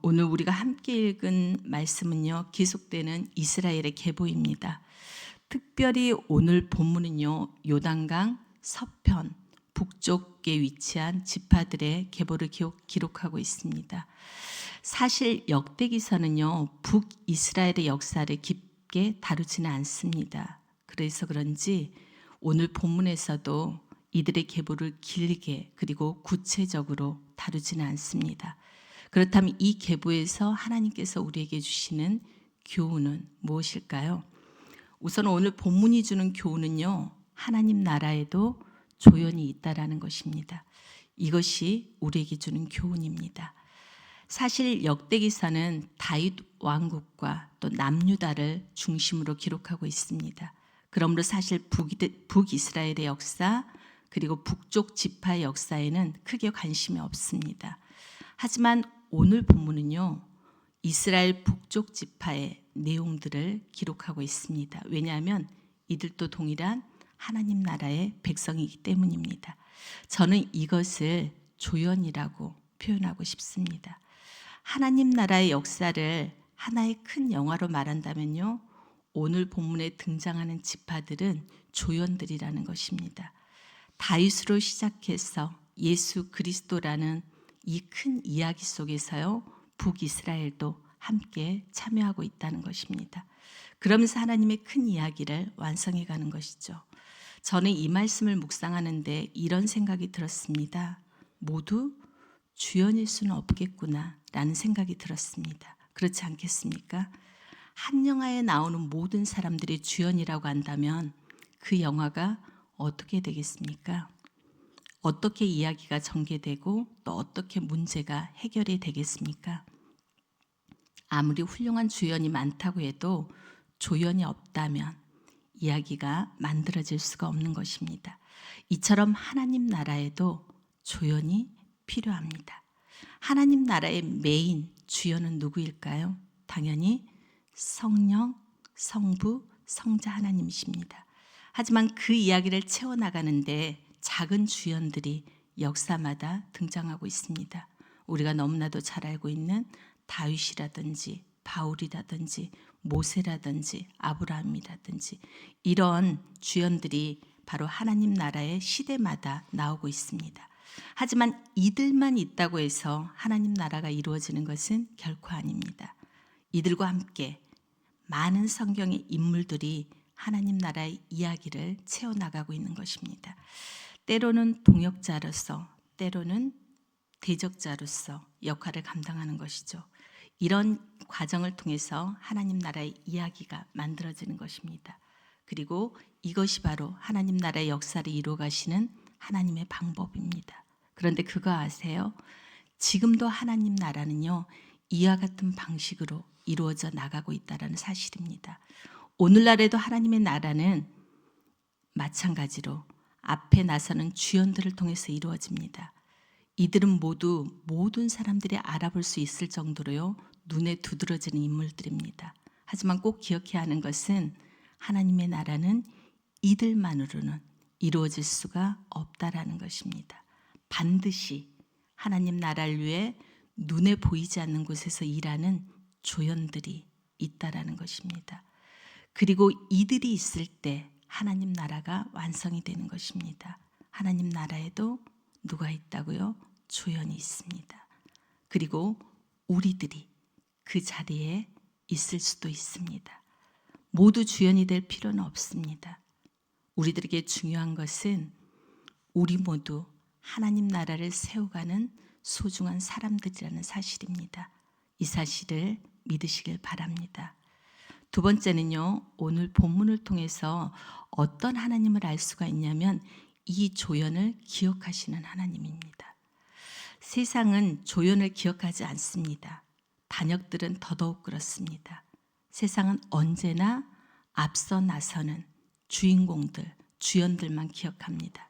오늘 우리가 함께 읽은 말씀은요, 계속되는 이스라엘의 계보입니다. 특별히 오늘 본문은요, 요단강 서편 북쪽에 위치한 지파들의 계보를 기록하고 있습니다. 사실 역대기서는요, 북이스라엘의 역사를 깊게 다루지는 않습니다. 그래서 그런지 오늘 본문에서도 이들의 계보를 길게 그리고 구체적으로 다루지는 않습니다. 그렇다면 이 계보에서 하나님께서 우리에게 주시는 교훈은 무엇일까요? 우선 오늘 본문이 주는 교훈은요, 하나님 나라에도 조연이 있다라는 것입니다. 이것이 우리에게 주는 교훈입니다. 사실 역대기서는 다윗 왕국과 또 남유다를 중심으로 기록하고 있습니다. 그러므로 사실 북이스라엘의 역사 그리고 북쪽 지파의 역사에는 크게 관심이 없습니다. 하지만 오늘 본문은요, 이스라엘 북쪽 지파의 내용들을 기록하고 있습니다. 왜냐하면 이들도 동일한 하나님 나라의 백성이기 때문입니다. 저는 이것을 조연이라고 표현하고 싶습니다. 하나님 나라의 역사를 하나의 큰 영화로 말한다면요, 오늘 본문에 등장하는 지파들은 조연들이라는 것입니다. 다윗으로 시작해서 예수 그리스도라는 이 큰 이야기 속에서요, 북이스라엘도 함께 참여하고 있다는 것입니다. 그러면서 하나님의 큰 이야기를 완성해 가는 것이죠. 저는 이 말씀을 묵상하는데 이런 생각이 들었습니다. 모두 주연일 수는 없겠구나 라는 생각이 들었습니다. 그렇지 않겠습니까? 한 영화에 나오는 모든 사람들이 주연이라고 한다면 그 영화가 어떻게 되겠습니까? 어떻게 이야기가 전개되고 또 어떻게 문제가 해결이 되겠습니까? 아무리 훌륭한 주연이 많다고 해도 조연이 없다면 이야기가 만들어질 수가 없는 것입니다. 이처럼 하나님 나라에도 조연이 필요합니다. 하나님 나라의 메인 주연은 누구일까요? 당연히 성령, 성부, 성자 하나님이십니다. 하지만 그 이야기를 채워나가는데 작은 주연들이 역사마다 등장하고 있습니다. 우리가 너무나도 잘 알고 있는 다윗이라든지 바울이라든지 모세라든지 아브라함이라든지 이런 주연들이 바로 하나님 나라의 시대마다 나오고 있습니다. 하지만 이들만 있다고 해서 하나님 나라가 이루어지는 것은 결코 아닙니다. 이들과 함께 많은 성경의 인물들이 하나님 나라의 이야기를 채워나가고 있는 것입니다. 때로는 동역자로서, 때로는 대적자로서 역할을 감당하는 것이죠. 이런 과정을 통해서 하나님 나라의 이야기가 만들어지는 것입니다. 그리고 이것이 바로 하나님 나라의 역사를 이루어 가시는 하나님의 방법입니다. 그런데 그거 아세요? 지금도 하나님 나라는요, 이와 같은 방식으로 이루어져 나가고 있다는 사실입니다. 오늘날에도 하나님의 나라는 마찬가지로 앞에 나서는 주연들을 통해서 이루어집니다. 이들은 모두 모든 사람들이 알아볼 수 있을 정도로요, 눈에 두드러지는 인물들입니다. 하지만 꼭 기억해야 하는 것은 하나님의 나라는 이들만으로는 이루어질 수가 없다라는 것입니다. 반드시 하나님 나라를 위해 눈에 보이지 않는 곳에서 일하는 조연들이 있다라는 것입니다. 그리고 이들이 있을 때 하나님 나라가 완성이 되는 것입니다. 하나님 나라에도 누가 있다고요? 조연이 있습니다. 그리고 우리들이 그 자리에 있을 수도 있습니다. 모두 주연이 될 필요는 없습니다. 우리들에게 중요한 것은 우리 모두 하나님 나라를 세워가는 소중한 사람들이라는 사실입니다. 이 사실을 믿으시길 바랍니다. 두 번째는요, 오늘 본문을 통해서 어떤 하나님을 알 수가 있냐면 이 조연을 기억하시는 하나님입니다. 세상은 조연을 기억하지 않습니다. 단역들은 더더욱 그렇습니다. 세상은 언제나 앞서 나서는 주인공들, 주연들만 기억합니다.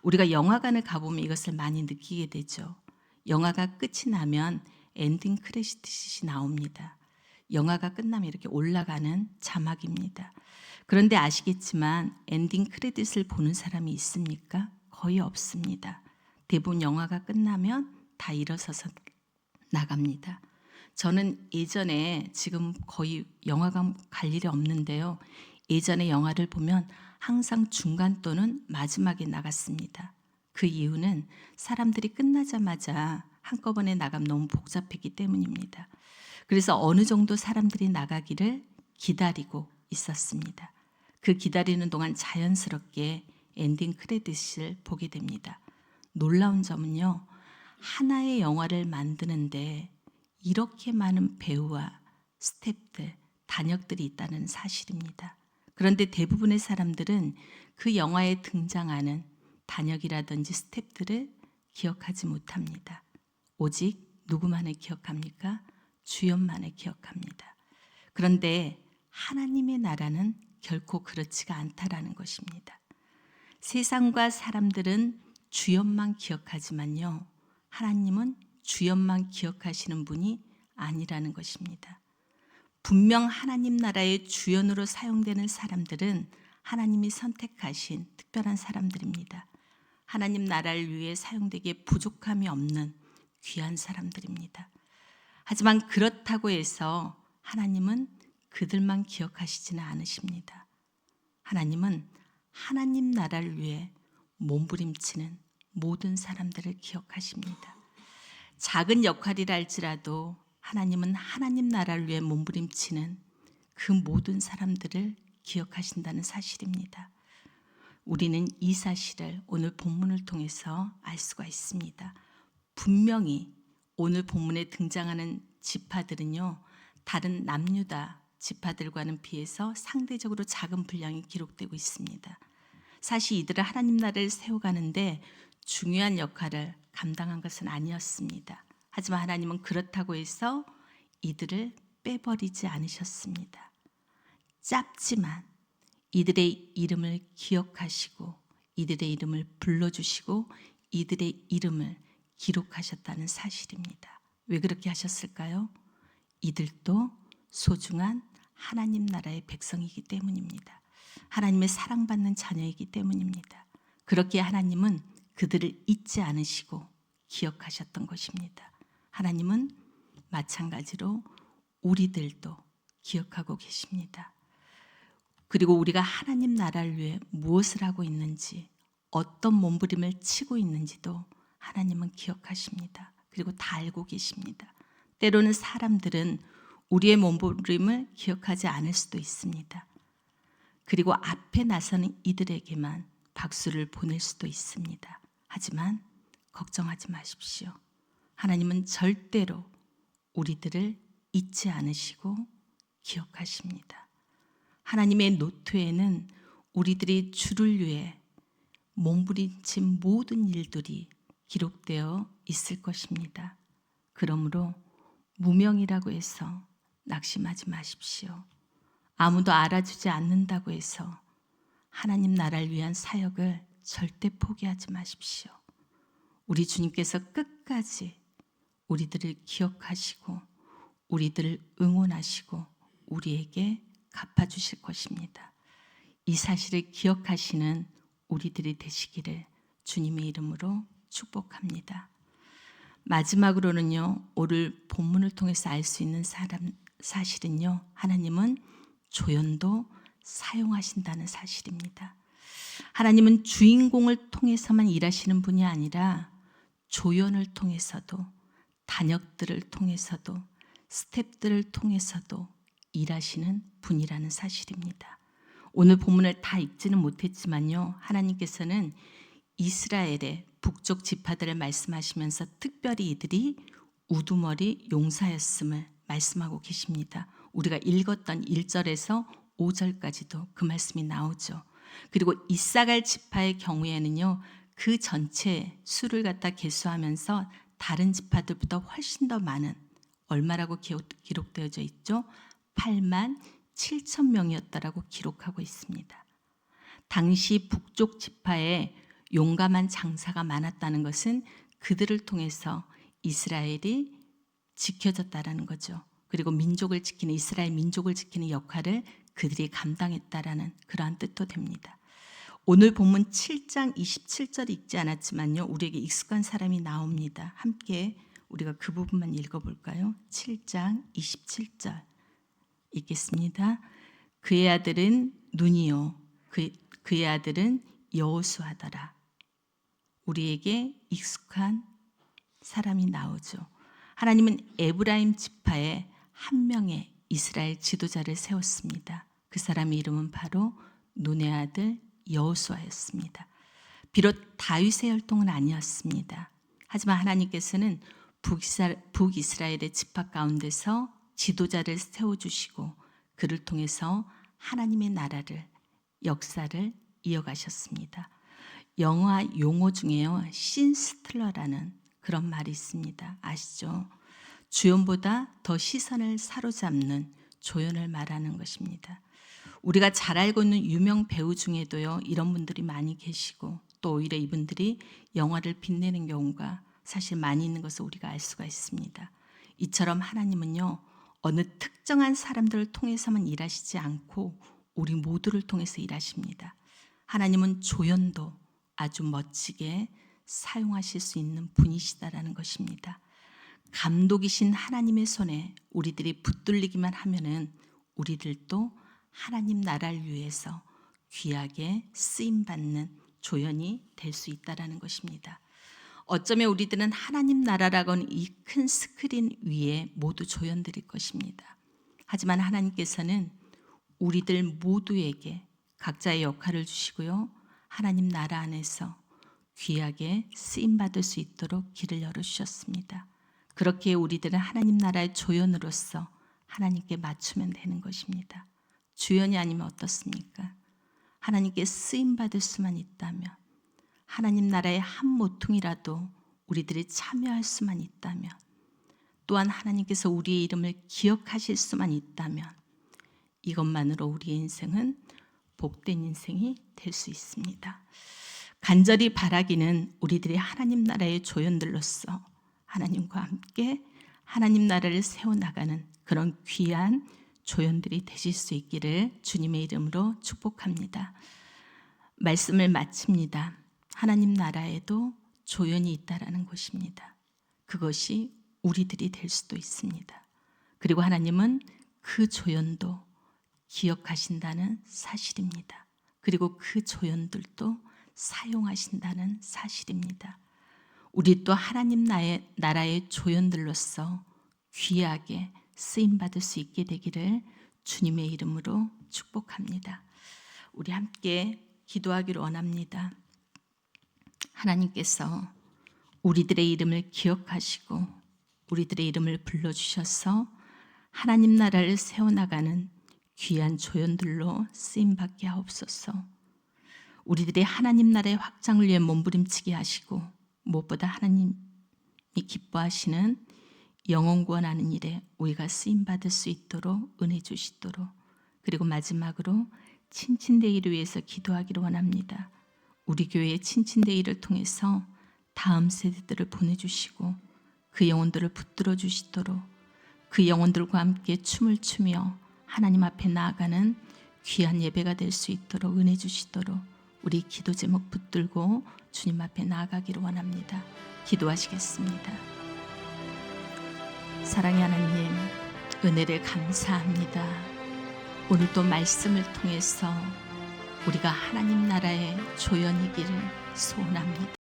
우리가 영화관을 가보면 이것을 많이 느끼게 되죠. 영화가 끝이 나면 엔딩 크레딧이 나옵니다. 영화가 끝나면 이렇게 올라가는 자막입니다. 그런데 아시겠지만 엔딩 크레딧을 보는 사람이 있습니까? 거의 없습니다. 대부분 영화가 끝나면 다 일어서서 나갑니다. 저는 예전에, 지금 거의 영화관 갈 일이 없는데요. 예전에 영화를 보면 항상 중간 또는 마지막에 나갔습니다. 그 이유는 사람들이 끝나자마자 한꺼번에 나가면 너무 복잡했기 때문입니다. 그래서 어느 정도 사람들이 나가기를 기다리고 있었습니다. 그 기다리는 동안 자연스럽게 엔딩 크레딧을 보게 됩니다. 놀라운 점은요, 하나의 영화를 만드는데 이렇게 많은 배우와 스태프들, 단역들이 있다는 사실입니다. 그런데 대부분의 사람들은 그 영화에 등장하는 단역이라든지 스태프들을 기억하지 못합니다. 오직 누구만을 기억합니까? 주연만을 기억합니다. 그런데 하나님의 나라는 결코 그렇지가 않다라는 것입니다. 세상과 사람들은 주연만 기억하지만요, 하나님은 주연만 기억하시는 분이 아니라는 것입니다. 분명 하나님 나라의 주연으로 사용되는 사람들은 하나님이 선택하신 특별한 사람들입니다. 하나님 나라를 위해 사용되기에 부족함이 없는 귀한 사람들입니다. 하지만 그렇다고 해서 하나님은 그들만 기억하시지는 않으십니다. 하나님은 하나님 나라를 위해 몸부림치는 모든 사람들을 기억하십니다. 작은 역할이라 할지라도 하나님은 하나님 나라를 위해 몸부림치는 그 모든 사람들을 기억하신다는 사실입니다. 우리는 이 사실을 오늘 본문을 통해서 알 수가 있습니다. 분명히 오늘 본문에 등장하는 지파들은요, 다른 남유다 지파들과는 비해서 상대적으로 작은 분량이 기록되고 있습니다. 사실 이들은 하나님 나라를 세워가는데 중요한 역할을 감당한 것은 아니었습니다. 하지만 하나님은 그렇다고 해서 이들을 빼버리지 않으셨습니다. 짧지만 이들의 이름을 기억하시고 이들의 이름을 불러주시고 이들의 이름을 기록하셨다는 사실입니다. 왜 그렇게 하셨을까요? 이들도 소중한 하나님 나라의 백성이기 때문입니다. 하나님의 사랑받는 자녀이기 때문입니다. 그렇게 하나님은 그들을 잊지 않으시고 기억하셨던 것입니다. 하나님은 마찬가지로 우리들도 기억하고 계십니다. 그리고 우리가 하나님 나라를 위해 무엇을 하고 있는지, 어떤 몸부림을 치고 있는지도 하나님은 기억하십니다. 그리고 다 알고 계십니다. 때로는 사람들은 우리의 몸부림을 기억하지 않을 수도 있습니다. 그리고 앞에 나서는 이들에게만 박수를 보낼 수도 있습니다. 하지만 걱정하지 마십시오. 하나님은 절대로 우리들을 잊지 않으시고 기억하십니다. 하나님의 노트에는 우리들이 주를 위해 몸부림친 모든 일들이 기록되어 있을 것입니다. 그러므로 무명이라고 해서 낙심하지 마십시오. 아무도 알아주지 않는다고 해서 하나님 나라를 위한 사역을 절대 포기하지 마십시오. 우리 주님께서 끝까지 우리들을 기억하시고 우리들을 응원하시고 우리에게 갚아주실 것입니다. 이 사실을 기억하시는 우리들이 되시기를 주님의 이름으로 축복합니다. 마지막으로는요, 오늘 본문을 통해서 알 수 있는 사실은요, 하나님은 조연도 사용하신다는 사실입니다. 하나님은 주인공을 통해서만 일하시는 분이 아니라 조연을 통해서도, 단역들을 통해서도, 스태프들을 통해서도 일하시는 분이라는 사실입니다. 오늘 본문을 다 읽지는 못했지만요, 하나님께서는 이스라엘의 북쪽 지파들을 말씀하시면서 특별히 이들이 우두머리 용사였음을 말씀하고 계십니다. 우리가 읽었던 1절에서 5절까지도 그 말씀이 나오죠. 그리고 이사갈 지파의 경우에는요, 그 전체 수를 갖다 계수하면서 다른 지파들보다 훨씬 더 많은, 얼마라고 기록되어져 있죠? 8만 7천 명이었다라고 기록하고 있습니다. 당시 북쪽 지파에 용감한 장사가 많았다는 것은 그들을 통해서 이스라엘이 지켜졌다라는 거죠. 그리고 민족을 지키는, 이스라엘 민족을 지키는 역할을 그들이 감당했다라는 그러한 뜻도 됩니다. 오늘 본문 7장 27절 읽지 않았지만요, 우리에게 익숙한 사람이 나옵니다. 함께 우리가 그 부분만 읽어볼까요? 7장 27절 읽겠습니다. 그의 아들은 눈이요 그의 아들은 여호수아더라. 우리에게 익숙한 사람이 나오죠. 하나님은 에브라임 지파의 한 명의 이스라엘 지도자를 세웠습니다. 그 사람의 이름은 바로 눈의 아들 여호수아였습니다. 비록 다윗의 혈통은 아니었습니다. 하지만 하나님께서는 북이스라엘의 지파 가운데서 지도자를 세워주시고 그를 통해서 하나님의 나라를 역사를 이어가셨습니다. 영화 용어 중에요, 신스틀러라는 그런 말이 있습니다. 아시죠? 주연보다 더 시선을 사로잡는 조연을 말하는 것입니다. 우리가 잘 알고 있는 유명 배우 중에도요, 이런 분들이 많이 계시고 또 오히려 이분들이 영화를 빛내는 경우가 사실 많이 있는 것을 우리가 알 수가 있습니다. 이처럼 하나님은요, 어느 특정한 사람들을 통해서만 일하시지 않고 우리 모두를 통해서 일하십니다. 하나님은 조연도 아주 멋지게 사용하실 수 있는 분이시다라는 것입니다. 감독이신 하나님의 손에 우리들이 붙들리기만 하면은 우리들도 하나님 나라를 위해서 귀하게 쓰임받는 조연이 될 수 있다라는 것입니다. 어쩌면 우리들은 하나님 나라라고는 이 큰 스크린 위에 모두 조연들일 것입니다. 하지만 하나님께서는 우리들 모두에게 각자의 역할을 주시고요, 하나님 나라 안에서 귀하게 쓰임받을 수 있도록 길을 열어주셨습니다. 그렇게 우리들은 하나님 나라의 조연으로서 하나님께 맞추면 되는 것입니다. 주연이 아니면 어떻습니까? 하나님께 쓰임받을 수만 있다면, 하나님 나라의 한 모퉁이라도 우리들이 참여할 수만 있다면, 또한 하나님께서 우리의 이름을 기억하실 수만 있다면 이것만으로 우리의 인생은 복된 인생이 될 수 있습니다. 간절히 바라기는 우리들이 하나님 나라의 조연들로서 하나님과 함께 하나님 나라를 세워나가는 그런 귀한 조연들이 되실 수 있기를 주님의 이름으로 축복합니다. 말씀을 마칩니다. 하나님 나라에도 조연이 있다라는 것입니다. 그것이 우리들이 될 수도 있습니다. 그리고 하나님은 그 조연도 기억하신다는 사실입니다. 그리고 그 조연들도 사용하신다는 사실입니다. 우리 또 하나님 나라의 조연들로서 귀하게 쓰임받을 수 있게 되기를 주님의 이름으로 축복합니다. 우리 함께 기도하기를 원합니다. 하나님께서 우리들의 이름을 기억하시고 우리들의 이름을 불러주셔서 하나님 나라를 세워나가는 귀한 조연들로 쓰임받게 하옵소서. 우리들의 하나님 나라의 확장을 위해 몸부림치게 하시고 무엇보다 하나님이 기뻐하시는 영혼 구원하는 일에 우리가 쓰임받을 수 있도록 은혜 주시도록, 그리고 마지막으로 친친데이를 위해서 기도하기를 원합니다. 우리 교회의 친친데이를 통해서 다음 세대들을 보내주시고 그 영혼들을 붙들어 주시도록, 그 영혼들과 함께 춤을 추며 하나님 앞에 나아가는 귀한 예배가 될 수 있도록 은혜 주시도록 우리 기도 제목 붙들고 주님 앞에 나아가기를 원합니다. 기도하시겠습니다. 사랑의 하나님, 은혜를 감사합니다. 오늘도 말씀을 통해서 우리가 하나님 나라의 조연이기를 소원합니다.